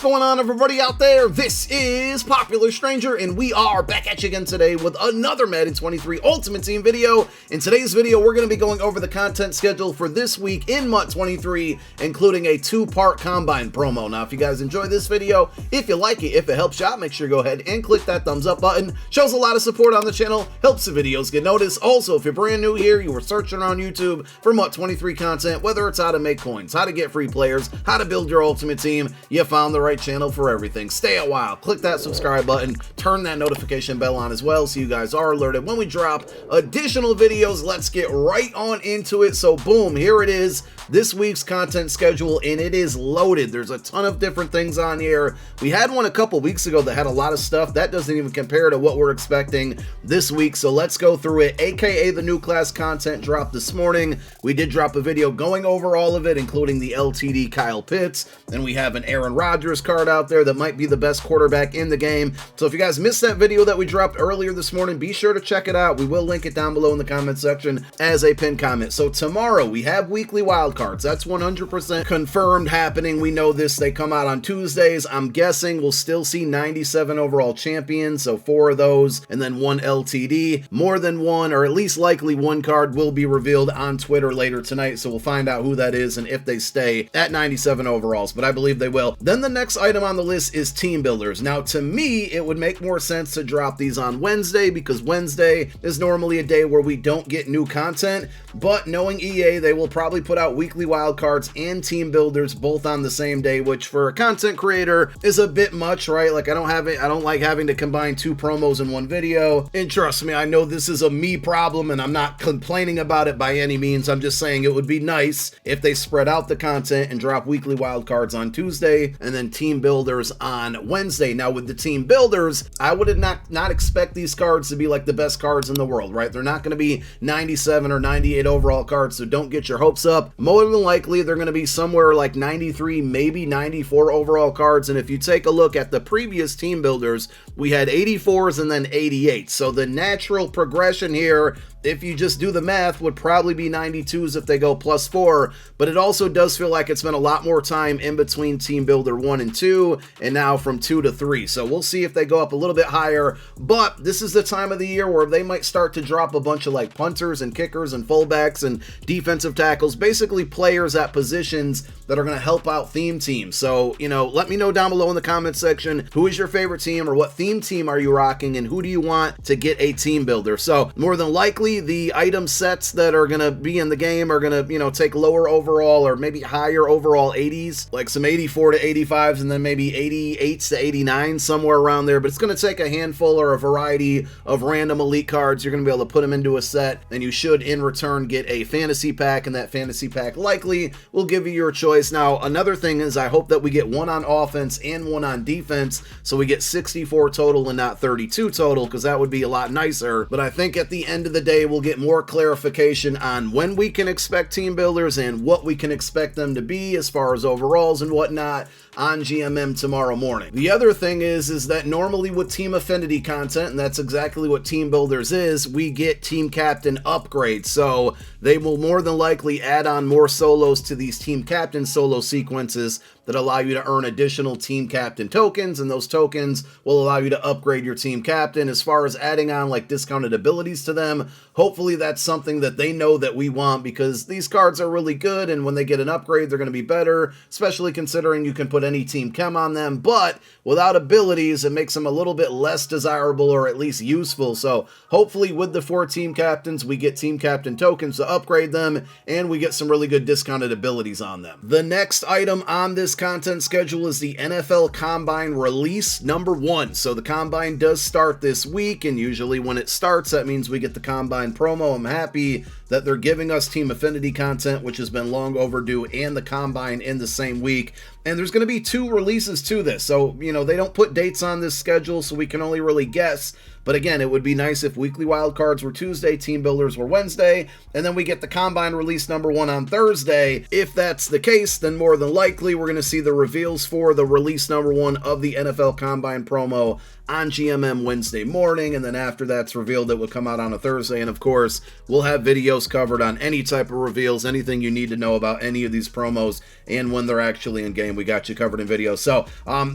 going on, everybody out there? This is Popular Stranger, and we are back at you again today with another Madden 23 Ultimate Team video. In today's video, we're going to be going over the content schedule for this week in MUT 23, including a two-part Combine promo. Now, if you guys enjoy this video, if you like it, if it helps you out, make sure you go ahead and click that thumbs up button. Shows a lot of support on the channel, helps the videos get noticed. Also, if you're brand new here, you were searching around YouTube for MUT 23 content, whether it's how to make coins, how to get free players, how to build your ultimate team, you found the right channel for everything. Stay a while, click that subscribe button, turn that notification bell on as well so you guys are alerted when we drop additional videos. Let's get right on into it. So boom, here it is, this week's content schedule, and it is loaded. There's a ton of different things on here. We had one a couple weeks ago that had a lot of stuff that doesn't even compare to what we're expecting this week, so let's go through it. AKA the new class content dropped this morning. We did drop a video going over all of it, including the LTD Kyle Pitts, and we have an Aaron Rodgers card out there that might be the best quarterback in the game. So if you guys missed that video that we dropped earlier this morning, be sure to check it out. We will link it down below in the comment section as a pinned comment. So tomorrow we have weekly wildcards. That's 100% confirmed happening. We know this. They come out on Tuesdays. I'm guessing we'll still see 97 overall champions, so 4 of those, and then 1 LTD. More than one, or at least likely one card will be revealed on Twitter later tonight, so we'll find out who that is and if they stay at 97 overalls, but I believe they will. Then the next item on the list is team builders. Now, to me, it would make more sense to drop these on Wednesday because Wednesday is normally a day where we don't get new content, but knowing EA, they will probably put out weekly wildcards and team builders both on the same day, which for a content creator is a bit much, right? Like, I don't like having to combine 2 promos in one video. And trust me, I know this is a me problem and I'm not complaining about it by any means. I'm just saying it would be nice if they spread out the content and drop weekly wildcards on Tuesday and then team builders on Wednesday. Now, with the team builders, I would not expect these cards to be like the best cards in the world, right? They're not going to be 97 or 98 overall cards, so don't get your hopes up. More than likely, they're going to be somewhere like 93, maybe 94 overall cards. And if you take a look at the previous team builders, we had 84s and then 88. So the natural progression here, if you just do the math, would probably be 92s if they go +4, but it also does feel like it's been a lot more time in between Team Builder 1 and 2, and now from 2 to 3. So we'll see if they go up a little bit higher, but this is the time of the year where they might start to drop a bunch of like punters and kickers and fullbacks and defensive tackles, basically players at positions that are going to help out theme teams. So, you know, let me know down below in the comment section, who is your favorite team or what theme team are you rocking and who do you want to get a team builder? So more than likely, the item sets that are going to be in the game are going to, you know, take lower overall or maybe higher overall 80s, like some 84 to 85s and then maybe 88s to 89, somewhere around there. But it's going to take a handful or a variety of random elite cards. You're going to be able to put them into a set, and you should in return get a fantasy pack, and that fantasy pack likely will give you your choice. Now, another thing is I hope that we get one on offense and one on defense, so we get 64 total and not 32 total, because that would be a lot nicer. But I think at the end of the day, we'll get more clarification on when we can expect team builders and what we can expect them to be as far as overalls and whatnot on GMM tomorrow morning. The other thing is that normally with team affinity content, and that's exactly what team builders is, we get team captain upgrades. So they will more than likely add on more solos to these team captain solo sequences that allow you to earn additional team captain tokens, and those tokens will allow you to upgrade your team captain. As far as adding on like discounted abilities to them, hopefully that's something that they know that we want, because these cards are really good, and when they get an upgrade, they're going to be better, especially considering you can put any team chem on them, but without abilities, it makes them a little bit less desirable or at least useful. So hopefully with the 4 team captains, we get team captain tokens to upgrade them, and we get some really good discounted abilities on them. The next item on this content schedule is the NFL Combine release number 1. So the Combine does start this week, and usually when it starts, that means we get the Combine promo. I'm happy that they're giving us team affinity content, which has been long overdue, and the Combine in the same week. And there's going to be 2 releases to this. So, you know, they don't put dates on this schedule, so we can only really guess. But again, it would be nice if weekly wildcards were Tuesday, team builders were Wednesday, and then we get the Combine release number 1 on Thursday. If that's the case, then more than likely we're going to see the reveals for the release number 1 of the NFL Combine promo on GMM Wednesday morning, and then after that's revealed, it will come out on a Thursday. And of course, we'll have videos covered on any type of reveals, anything you need to know about any of these promos, and when they're actually in game, we got you covered in videos. So,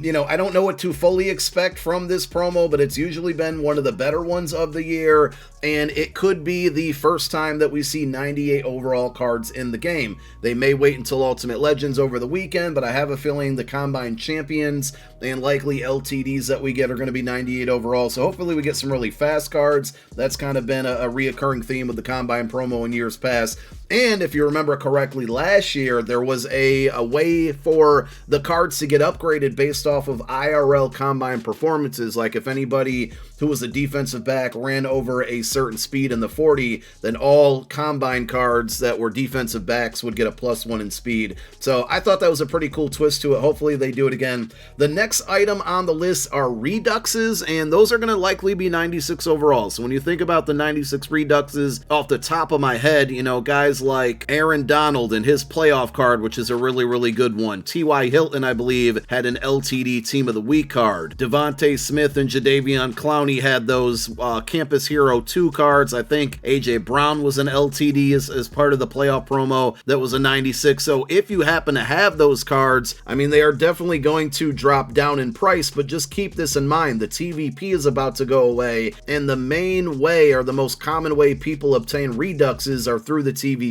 you know, I don't know what to fully expect from this promo, but it's usually been one of the better ones of the year, and it could be the first time that we see 98 overall cards in the game. They may wait until Ultimate Legends over the weekend, but I have a feeling the Combine Champions and likely LTDs that we get are going to be 98 overall, so hopefully we get some really fast cards. That's kind of been a reoccurring theme with the Combine promo in years past. And if you remember correctly, last year there was a way for the cards to get upgraded based off of IRL Combine performances. Like if anybody who was a defensive back ran over a certain speed in the 40, then all Combine cards that were defensive backs would get a +1 in speed. So I thought that was a pretty cool twist to it. Hopefully they do it again. The next item on the list are Reduxes, and those are going to likely be 96 overall. So when you think about the 96 Reduxes, off the top of my head, you know, guys like Aaron Donald and his playoff card, which is a really, really good one. T.Y. Hilton, I believe, had an LTD Team of the Week card. Devontae Smith and Jadeveon Clowney had those Campus Hero 2 cards. I think A.J. Brown was an LTD as part of the playoff promo that was a 96. So if you happen to have those cards, I mean, they are definitely going to drop down in price, but just keep this in mind. The TVP is about to go away, and the main way, or the most common way people obtain Reduxes are through the TVP.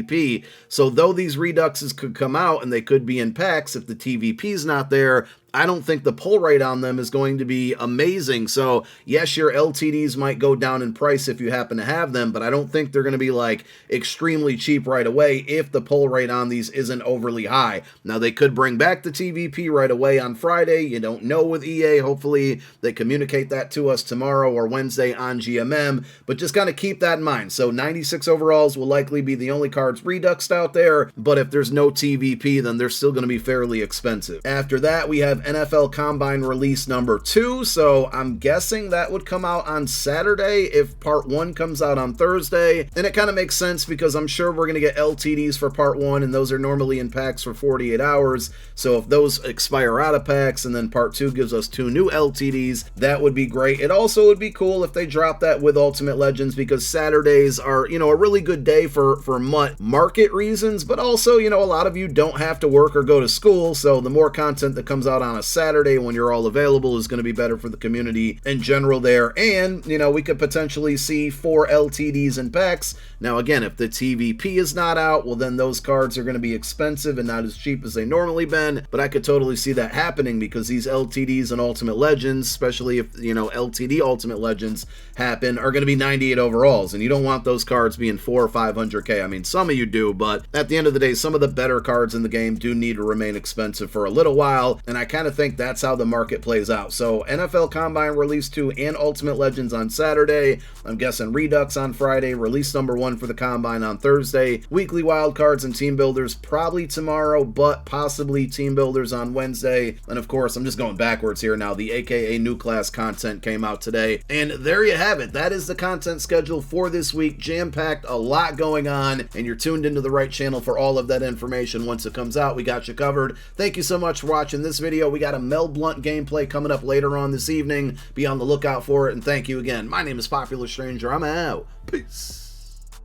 So though these Reduxes could come out and they could be in packs, if the TVP is not there, I don't think the pull rate on them is going to be amazing. So yes, your LTDs might go down in price if you happen to have them, but I don't think they're going to be like extremely cheap right away if the pull rate on these isn't overly high. Now they could bring back the TVP right away on Friday. You don't know with EA. Hopefully they communicate that to us tomorrow or Wednesday on GMM, but just kind of keep that in mind. So 96 overalls will likely be the only cards reduxed out there, but if there's no TVP, then they're still going to be fairly expensive. After that, we have NFL Combine release number 2, so I'm guessing that would come out on Saturday if part 1 comes out on Thursday, and it kind of makes sense because I'm sure we're going to get LTDs for part 1, and those are normally in packs for 48 hours, so if those expire out of packs and then part 2 gives us 2 new LTDs, that would be great. It also would be cool if they drop that with Ultimate Legends, because Saturdays are, you know, a really good day for MUT market reasons, but also, you know, a lot of you don't have to work or go to school, so the more content that comes out on a Saturday when you're all available is going to be better for the community in general there. And, you know, we could potentially see 4 LTDs in packs. Now, again, if the TVP is not out, well, then those cards are going to be expensive and not as cheap as they normally been. But I could totally see that happening because these LTDs and Ultimate Legends, especially if, you know, LTD Ultimate Legends happen, are going to be 98 overalls. And you don't want those cards being 400 or 500K. I mean, some of you do, but at the end of the day, some of the better cards in the game do need to remain expensive for a little while. And I kind of think that's how the market plays out. So NFL Combine release 2 and Ultimate Legends on Saturday. I'm guessing Redux on Friday, release number 1 for the Combine on Thursday. Weekly wildcards and team builders probably tomorrow, but possibly team builders on Wednesday. And of course, I'm just going backwards here now. The AKA new class content came out today. And there you have it. That is the content schedule for this week. Jam-packed, a lot going on, and you're tuned into the right channel for all of that information. Once it comes out, we got you covered. Thank you so much for watching this video. We got a Mel Blunt gameplay coming up later on this evening. Be on the lookout for it, and thank you again. My name is Popular Stranger. I'm out. Peace.